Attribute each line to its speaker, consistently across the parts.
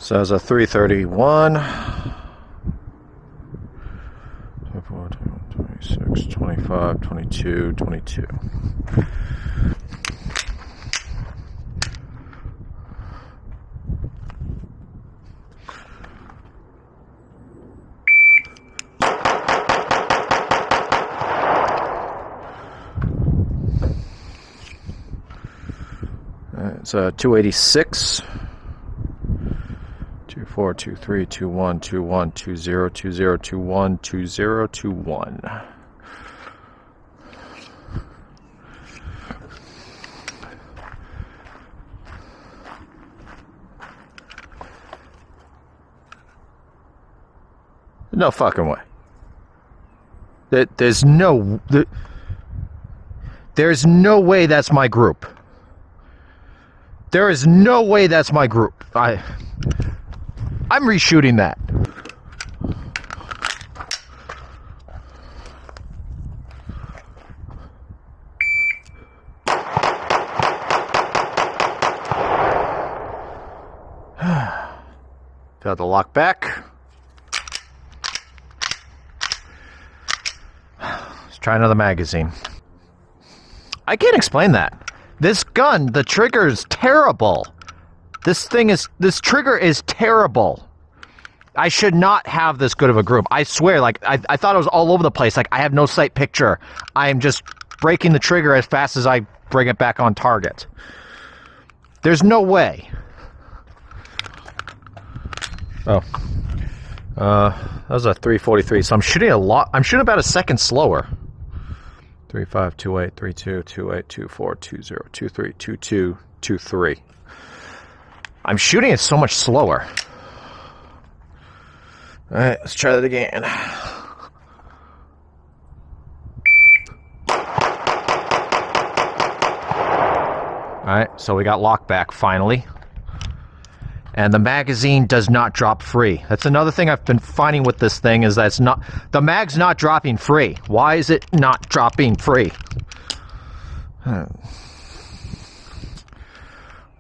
Speaker 1: So that's a 331. 24, 26, 25, 22, 22. It's a 286. 24, 23, 21, 21, 20, 20, 21, 20, 21. No fucking way. There's no way that's my group. There is no way that's my group. I'm reshooting that. Got the lock back. Let's try another magazine. I can't explain that. This gun, the trigger is terrible. This trigger is terrible. I should not have this good of a group. I swear, like, I thought it was all over the place. Like, I have no sight picture. I am just breaking the trigger as fast as I bring it back on target. There's no way. Oh. That was a 343, so I'm shooting a lot. I'm shooting about a second slower. 35, 28, 32, 28, 24, 20, 23, 22, 23. I'm shooting it so much slower. Alright, let's try that again. Alright, so we got lockback finally. And the magazine does not drop free. That's another thing I've been finding with this thing is that it's not, the mag's not dropping free. Why is it not dropping free?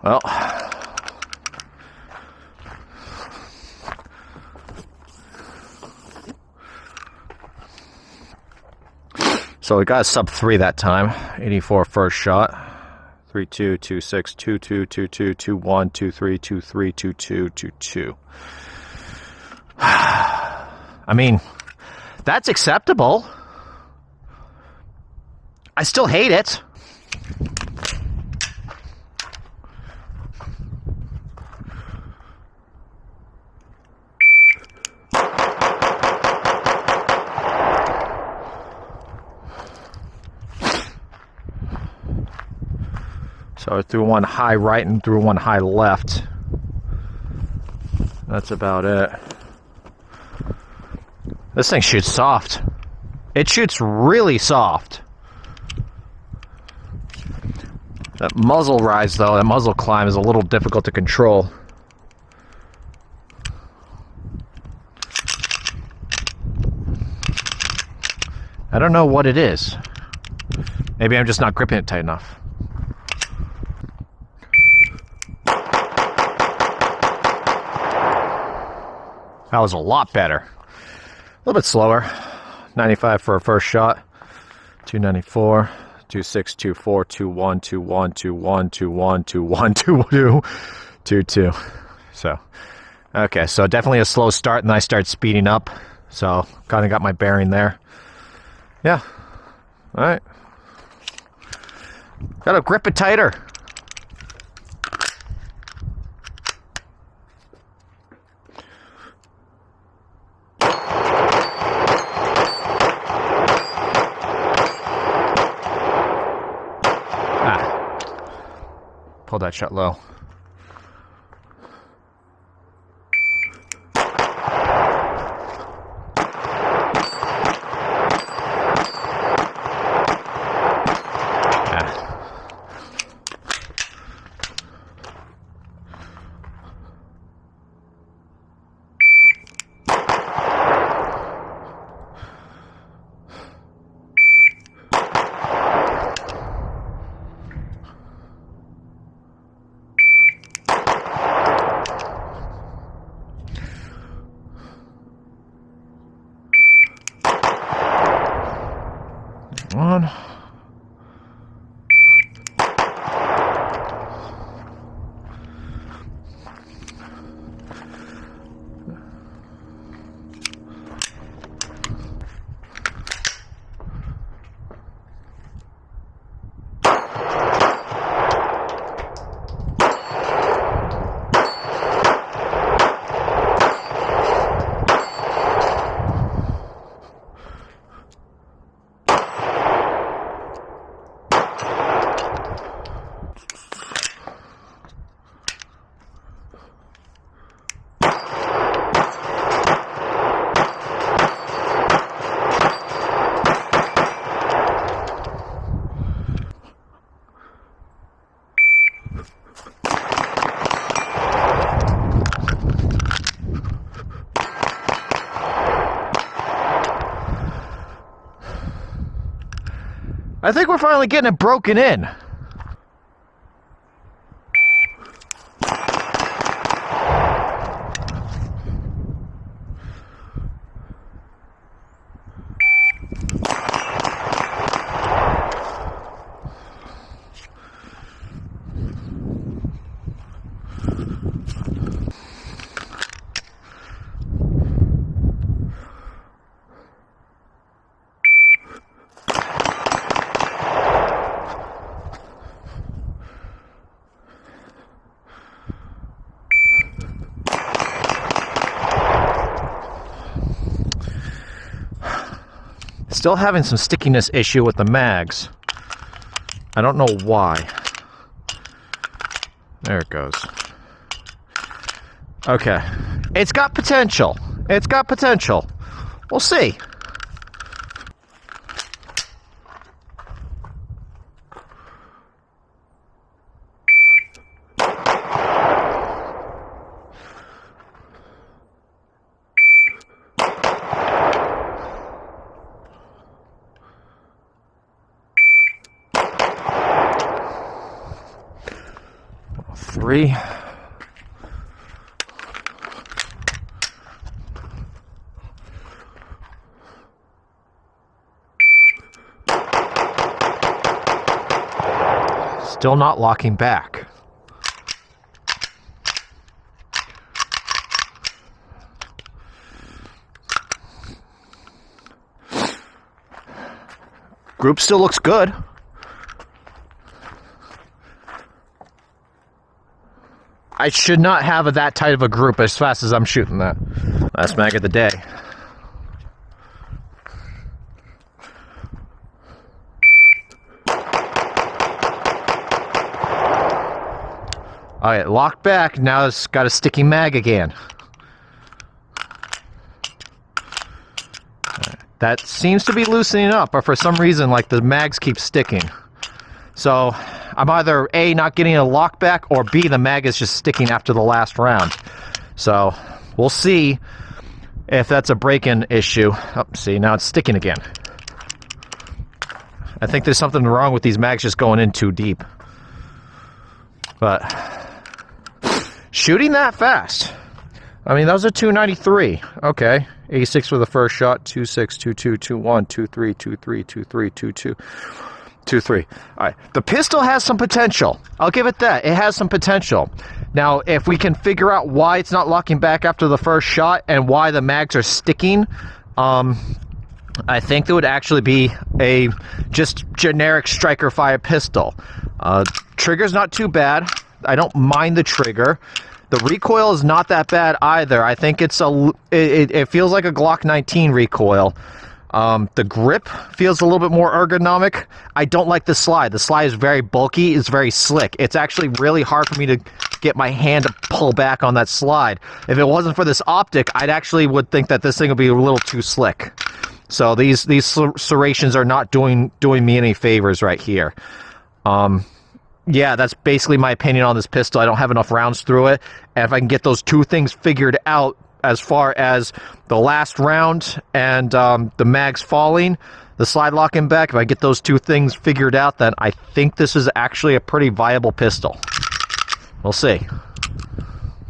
Speaker 1: Well, so we got a sub 3 that time. 84 first shot. 32, 26, 22, 22, 21, 23, 23, 22, 22. I mean, that's acceptable. I still hate it. So I threw one high right and threw one high left. That's about it. This thing shoots soft. It shoots really soft. That muzzle rise though, that muzzle climb is a little difficult to control. I don't know what it is. Maybe I'm just not gripping it tight enough. That was a lot better. A little bit slower. 95 for a first shot. 294, 26, 24, 21, 21, 21, 21, 21, 22, 22. So, okay, so definitely a slow start, and then I start speeding up. So, kind of got my bearing there. Yeah. All right. Gotta grip it tighter. Pull that shot low. Come on. I think we're finally getting it broken in. Still having some stickiness issue with the mags. I don't know why. There it goes. Okay. It's got potential. It's got potential. We'll see. Three. Still not locking back. Group still looks good. I should not have that tight of a group as fast as I'm shooting that. Last mag of the day. Alright, locked back. Now it's got a sticky mag again. That seems to be loosening up, but for some reason, like, the mags keep sticking. So I'm either A, not getting a lock back, or B, the mag is just sticking after the last round. So we'll see if that's a break-in issue. Oh, see, now it's sticking again. I think there's something wrong with these mags just going in too deep. But shooting that fast. I mean, that was a 293. Okay. 86 for the first shot. 26, 22, 21, 23, 23, 23, 22. 2-3. All right. The pistol has some potential. I'll give it that. It has some potential. Now, if we can figure out why it's not locking back after the first shot and why the mags are sticking, I think there would actually be a just generic striker fire pistol. Trigger's not too bad. I don't mind the trigger. The recoil is not that bad either. I think it's it feels like a Glock 19 recoil. The grip feels a little bit more ergonomic. I don't like the slide. The slide is very bulky. It's very slick. It's actually really hard for me to get my hand to pull back on that slide. If it wasn't for this optic, I'd actually would think that this thing would be a little too slick. So these serrations are not doing me any favors right here. Yeah, that's basically my opinion on this pistol. I don't have enough rounds through it. And if I can get those two things figured out as far as the last round and the mags falling, the slide locking back, if I get those two things figured out, then I think this is actually a pretty viable pistol. We'll see.